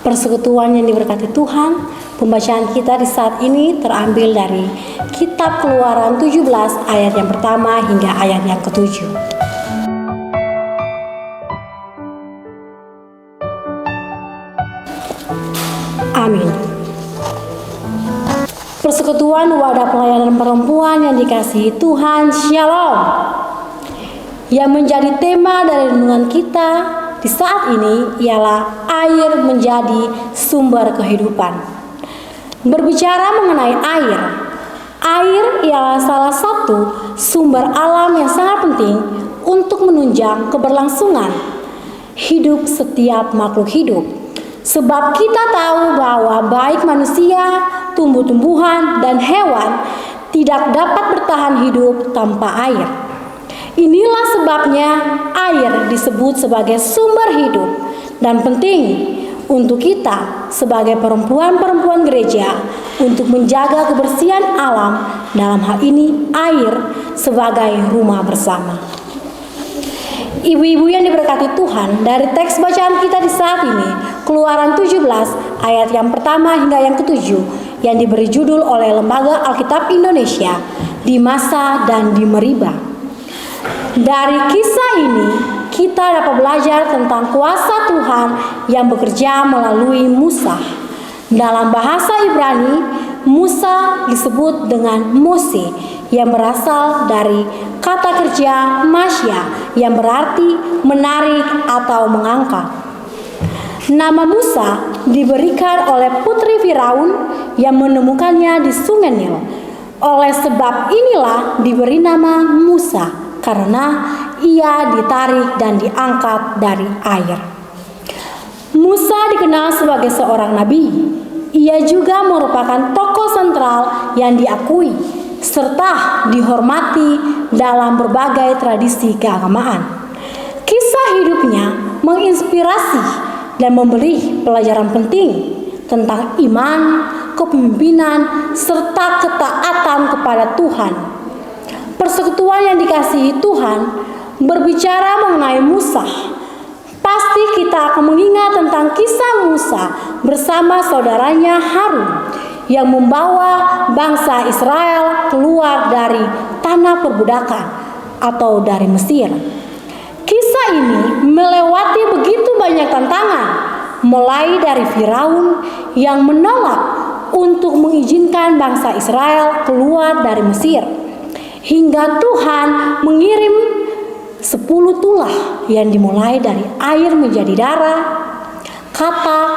Persekutuan yang diberkati Tuhan, pembacaan kita di saat ini terambil dari Kitab Keluaran 17 ayat yang pertama hingga ayat yang ke-7. Amin. Persekutuan wadah pelayanan perempuan yang dikasihi Tuhan, Shalom. Yang menjadi tema dari renungan kita di saat ini ialah air menjadi sumber kehidupan. Berbicara mengenai air, air ialah salah satu sumber alam yang sangat penting untuk menunjang keberlangsungan hidup setiap makhluk hidup. Sebab kita tahu bahwa baik manusia, tumbuh-tumbuhan, dan hewan tidak dapat bertahan hidup tanpa air. Inilah sebabnya air disebut sebagai sumber hidup dan penting untuk kita sebagai perempuan-perempuan gereja untuk menjaga kebersihan alam, dalam hal ini air sebagai rumah bersama. Ibu-ibu yang diberkati Tuhan, dari teks bacaan kita di saat ini, Keluaran 17 ayat yang pertama hingga yang ke-7 yang diberi judul oleh Lembaga Alkitab Indonesia, Di Masa dan di Meribah. Dari kisah ini, kita dapat belajar tentang kuasa Tuhan yang bekerja melalui Musa. Dalam bahasa Ibrani, Musa disebut dengan Mose, yang berasal dari kata kerja masya, yang berarti menarik atau mengangkat. Nama Musa diberikan oleh putri Firaun yang menemukannya di Sungai Nil. Oleh sebab inilah diberi nama Musa, karena ia ditarik dan diangkat dari air. Musa dikenal sebagai seorang nabi. Ia juga merupakan tokoh sentral yang diakui serta dihormati dalam berbagai tradisi keagamaan. Kisah hidupnya menginspirasi dan memberi pelajaran penting tentang iman, kepemimpinan, serta ketaatan kepada Tuhan. Persekutuan yang dikasihi Tuhan berbicara mengenai Musa. Pasti kita akan mengingat tentang kisah Musa bersama saudaranya Harun yang membawa bangsa Israel keluar dari tanah perbudakan atau dari Mesir. Kisah ini melewati begitu banyak tantangan, mulai dari Firaun yang menolak untuk mengizinkan bangsa Israel keluar dari Mesir, hingga Tuhan mengirim 10 tulah yang dimulai dari air menjadi darah, katak,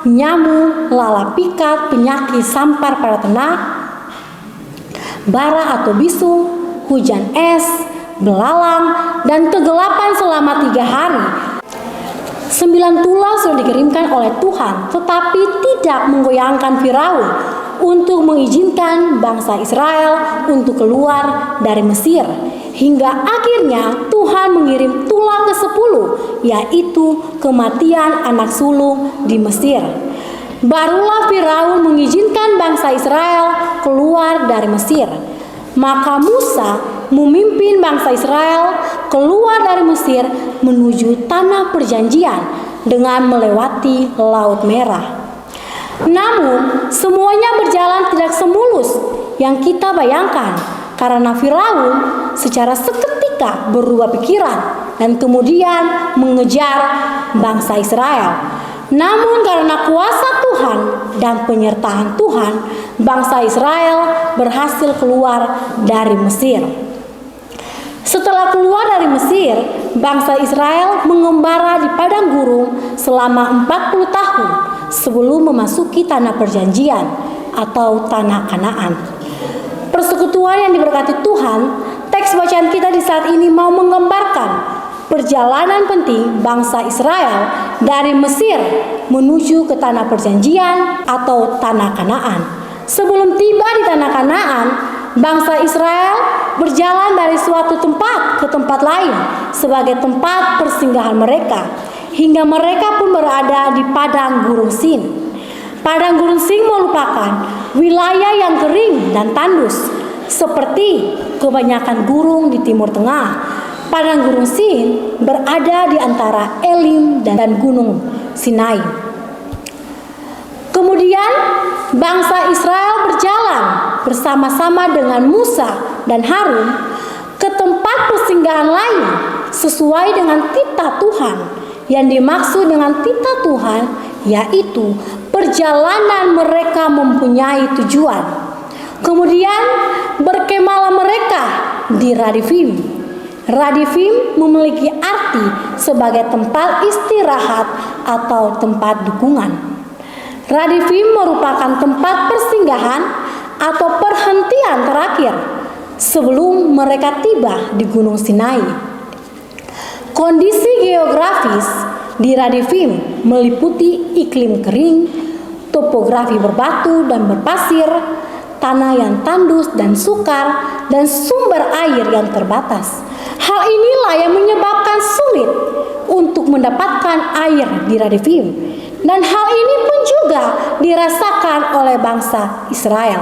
nyamuk, lalat pikat, penyakit sampar pada ternak, bara atau bisu, hujan es, belalang, dan kegelapan selama 3 hari. 9 tulah sudah dikirimkan oleh Tuhan, tetapi tidak menggoyangkan Firaun untuk mengizinkan bangsa Israel untuk keluar dari Mesir. Hingga akhirnya Tuhan mengirim tulah ke-10, yaitu kematian anak sulung di Mesir. Barulah Firaun mengizinkan bangsa Israel keluar dari Mesir. Maka Musa memimpin bangsa Israel keluar dari Mesir menuju tanah perjanjian dengan melewati Laut Merah. Namun, semuanya berjalan tidak semulus yang kita bayangkan, karena Firaun secara seketika berubah pikiran dan kemudian mengejar bangsa Israel. Namun karena kuasa Tuhan dan penyertaan Tuhan, bangsa Israel berhasil keluar dari Mesir. Setelah keluar dari Mesir, bangsa Israel mengembara di padang gurun selama 40 tahun sebelum memasuki tanah perjanjian atau tanah Kanaan. Persekutuan yang diberkati Tuhan, teks bacaan kita di saat ini mau menggambarkan perjalanan penting bangsa Israel dari Mesir menuju ke tanah perjanjian atau tanah Kanaan. Sebelum tiba di tanah Kanaan, bangsa Israel berjalan dari suatu tempat ke tempat lain sebagai tempat persinggahan mereka, hingga mereka pun berada di padang gurun Sin. Padang gurun Sin merupakan wilayah yang kering dan tandus, seperti kebanyakan gurun di Timur Tengah. Padang gurun Sin berada di antara Elim dan Gunung Sinai. Kemudian bangsa Israel berjalan bersama-sama dengan Musa dan Harun ke tempat persinggahan lain sesuai dengan titah Tuhan. Yang dimaksud dengan titah Tuhan yaitu perjalanan mereka mempunyai tujuan. Kemudian berkemahlah mereka di Radifim. Radifim memiliki arti sebagai tempat istirahat atau tempat dukungan. Radifim merupakan tempat persinggahan atau perhentian terakhir sebelum mereka tiba di Gunung Sinai. Kondisi geografis di Radifim meliputi iklim kering, topografi berbatu dan berpasir, tanah yang tandus dan sukar, dan sumber air yang terbatas. Hal inilah yang menyebabkan sulit untuk mendapatkan air di Radifim. Dan hal ini pun juga dirasakan oleh bangsa Israel.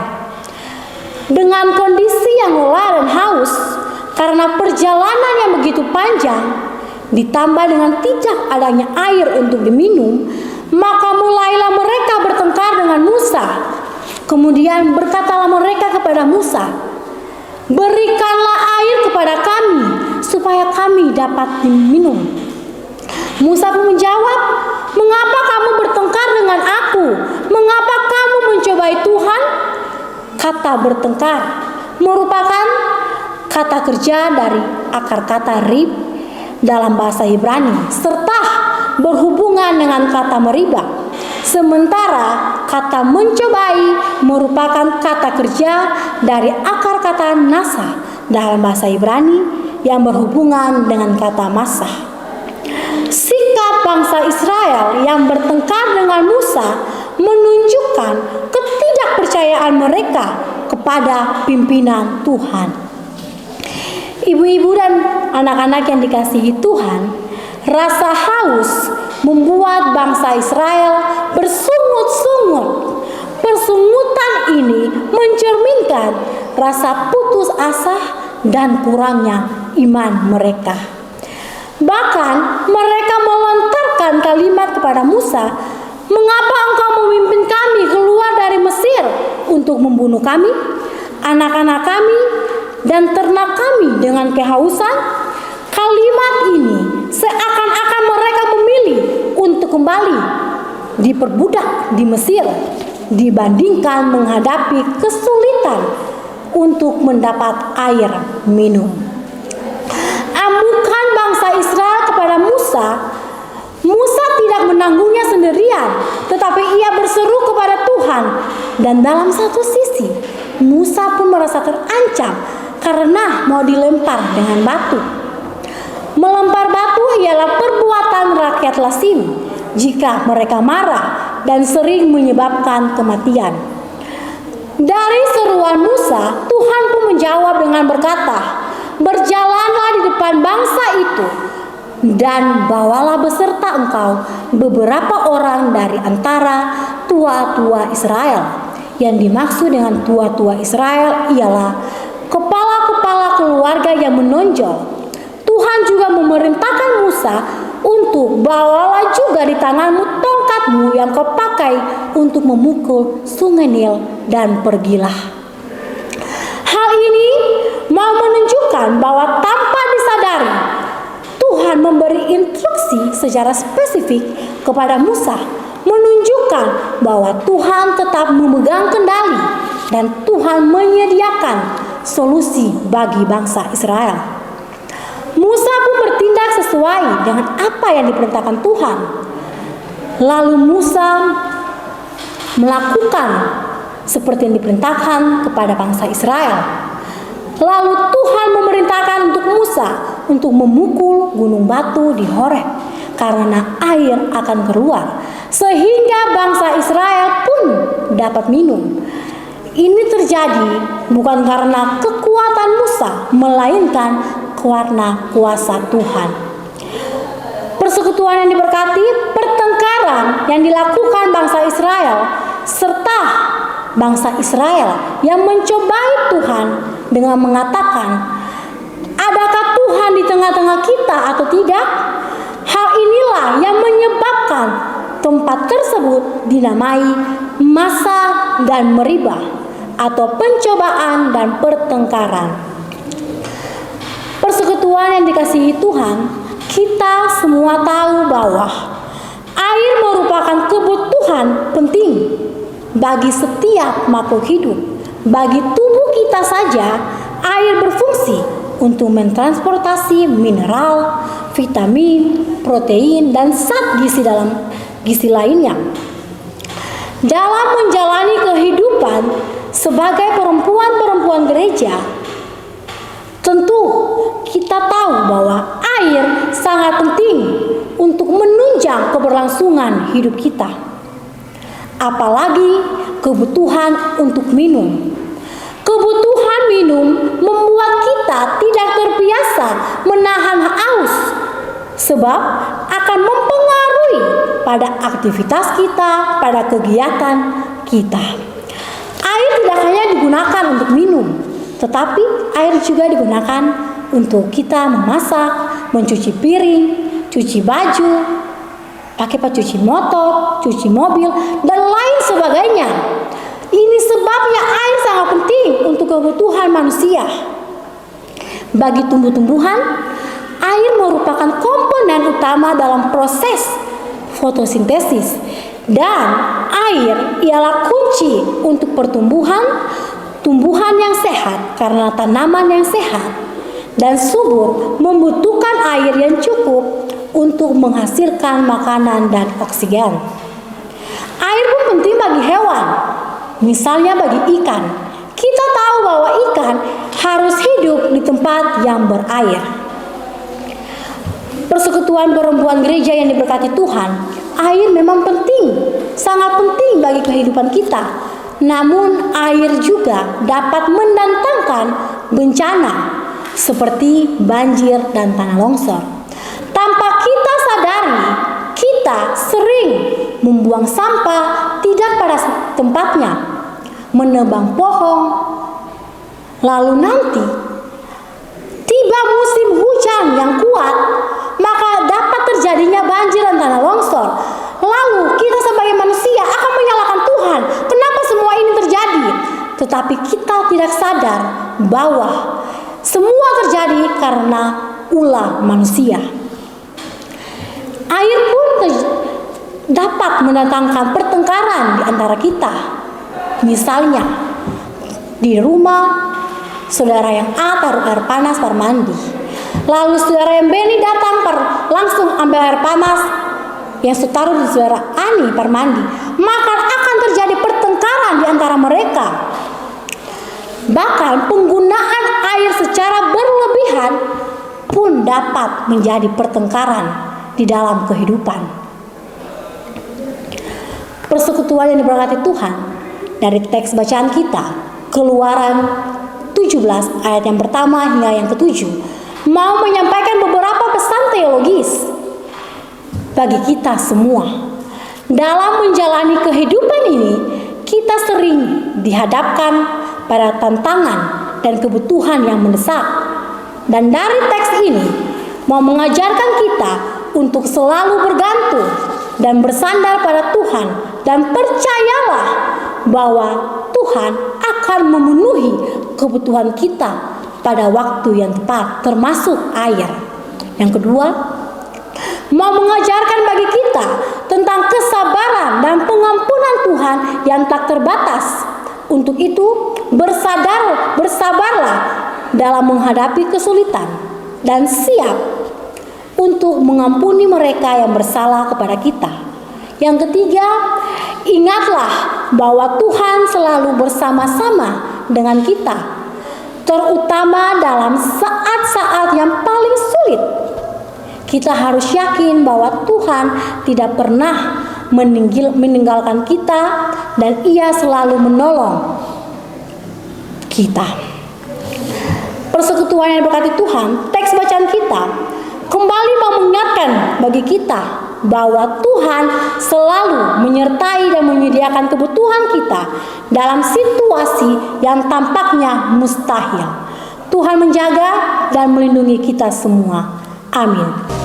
Dengan kondisi yang lelah dan haus karena perjalanan yang begitu panjang, ditambah dengan tidak adanya air untuk diminum, maka mulailah mereka bertengkar dengan Musa. Kemudian berkatalah mereka kepada Musa, "Berikanlah air kepada kami, supaya kami dapat diminum." Musa pun menjawab, "Mengapa kamu bertengkar dengan aku? Mengapa kamu mencobai Tuhan?" Kata bertengkar merupakan kata kerja dari akar kata rib dalam bahasa Ibrani, serta berhubungan dengan kata meribah. Sementara kata mencobai merupakan kata kerja dari akar kata nasa dalam bahasa Ibrani yang berhubungan dengan kata masah. Sikap bangsa Israel yang bertengkar dengan Musa menunjukkan ketidakpercayaan mereka kepada pimpinan Tuhan. Ibu-ibu dan anak-anak yang dikasihi Tuhan, rasa haus membuat bangsa Israel bersungut-sungut. Persungutan ini mencerminkan rasa putus asa dan kurangnya iman mereka. Bahkan mereka melontarkan kalimat kepada Musa, "Mengapa engkau memimpin kami keluar dari Mesir untuk membunuh kami, anak-anak kami, dan ternak kami dengan kehausan?" Kalimat ini seakan-akan mereka memilih untuk kembali diperbudak di Mesir dibandingkan menghadapi kesulitan untuk mendapat air minum. Amukan bangsa Israel kepada Musa, Musa tidak menanggungnya sendirian, tetapi ia berseru kepada Tuhan. Dan dalam satu sisi, Musa pun merasa terancam karena mau dilempar dengan batu. Melempar batu ialah perbuatan rakyat lazim jika mereka marah dan sering menyebabkan kematian. Dari seruan Musa, Tuhan pun menjawab dengan berkata, "Berjalanlah di depan bangsa itu dan bawalah beserta engkau beberapa orang dari antara tua-tua Israel." Yang dimaksud dengan tua-tua Israel ialah kepala-kepala keluarga yang menonjol. Tuhan juga memerintahkan Musa untuk bawalah juga di tanganmu tongkatmu yang kau pakai untuk memukul sungai Nil dan pergilah. Hal ini mau menunjukkan bahwa tanpa disadari Tuhan memberi instruksi secara spesifik kepada Musa, menunjukkan bahwa Tuhan tetap memegang kendali dan Tuhan menyediakan solusi bagi bangsa Israel. Musa pun bertindak sesuai dengan apa yang diperintahkan Tuhan. Lalu Musa melakukan seperti yang diperintahkan kepada bangsa Israel. Lalu Tuhan memerintahkan untuk Musa untuk memukul gunung batu di Horeb karena air akan keluar sehingga bangsa Israel pun dapat minum. Ini terjadi bukan karena kekuatan Musa, melainkan karena kuasa Tuhan. Persekutuan yang diberkati, pertengkaran yang dilakukan bangsa Israel serta bangsa Israel yang mencobai Tuhan dengan mengatakan, "Adakah Tuhan di tengah-tengah kita atau tidak?" Hal inilah yang menyebabkan Tempat tersebut dinamai masa dan meribah atau pencobaan dan pertengkaran. Persekutuan yang dikasihi Tuhan, kita semua tahu bahwa air merupakan kebutuhan penting bagi setiap makhluk hidup. Bagi tubuh kita saja, air berfungsi untuk mentransportasi mineral, vitamin, protein, dan zat gizi dalam gizi lainnya. Dalam menjalani kehidupan sebagai perempuan-perempuan gereja, tentu kita tahu bahwa air sangat penting untuk menunjang keberlangsungan hidup kita. Apalagi kebutuhan untuk minum. Kebutuhan minum membuat kita tidak terbiasa menahan haus, sebab akan mempengaruhi pada aktivitas kita, pada kegiatan kita. Air tidak hanya digunakan untuk minum, tetapi air juga digunakan untuk kita memasak, mencuci piring, cuci baju, pakai pencuci motor, cuci mobil, dan lain sebagainya. Ini sebabnya air sangat penting untuk kebutuhan manusia. Bagi tumbuh-tumbuhan, air merupakan komponen utama dalam proses fotosintesis, dan air ialah kunci untuk tumbuhan yang sehat, karena tanaman yang sehat dan subur membutuhkan air yang cukup untuk menghasilkan makanan dan oksigen. Air pun penting bagi hewan, misalnya bagi ikan. Kita tahu bahwa ikan harus hidup di tempat yang berair. Persekutuan perempuan gereja yang diberkati Tuhan, air memang penting, sangat penting bagi kehidupan kita. Namun air juga dapat mendatangkan bencana seperti banjir dan tanah longsor. Tanpa kita sadari, kita sering membuang sampah tidak pada tempatnya, menebang pohon, lalu nanti tiba musim hujan yang kuat, maka dapat terjadinya banjir dan tanah longsor. Lalu kita sebagai manusia akan menyalahkan Tuhan, kenapa semua ini terjadi? Tetapi kita tidak sadar bahwa semua terjadi karena ulah manusia. Air pun dapat mendatangkan pertengkaran di antara kita. Misalnya, di rumah saudara yang A taruh air panas per mandi, lalu saudara yang B ini datang langsung ambil air panas yang taruh di saudara Ani per mandi, maka akan terjadi pertengkaran di antara mereka. Bahkan penggunaan air secara berlebihan pun dapat menjadi pertengkaran di dalam kehidupan. Persekutuan yang diberkati Tuhan, dari teks bacaan kita, Keluaran 17 ayat yang pertama hingga yang ke-7, mau menyampaikan beberapa pesan teologis bagi kita semua. Dalam menjalani kehidupan ini, kita sering dihadapkan pada tantangan dan kebutuhan yang mendesak. Dan dari teks ini mau mengajarkan kita untuk selalu bergantung dan bersandar pada Tuhan, dan percayalah bahwa Tuhan akan memenuhi kebutuhan kita pada waktu yang tepat, termasuk air. Yang kedua, mau mengajarkan bagi kita tentang kesabaran dan pengampunan Tuhan yang tak terbatas. Untuk itu, bersabarlah dalam menghadapi kesulitan dan siap untuk mengampuni mereka yang bersalah kepada kita. Yang ketiga, ingatlah bahwa Tuhan selalu bersama-sama dengan kita, terutama dalam saat-saat yang paling sulit. Kita harus yakin bahwa Tuhan tidak pernah meninggalkan kita, dan Ia selalu menolong kita. Persekutuan yang diberkati Tuhan, teks bacaan kita kembali mengingatkan bagi kita bahwa Tuhan selalu menyertai dan menyediakan kebutuhan kita dalam situasi yang tampaknya mustahil. Tuhan menjaga dan melindungi kita semua. Amin.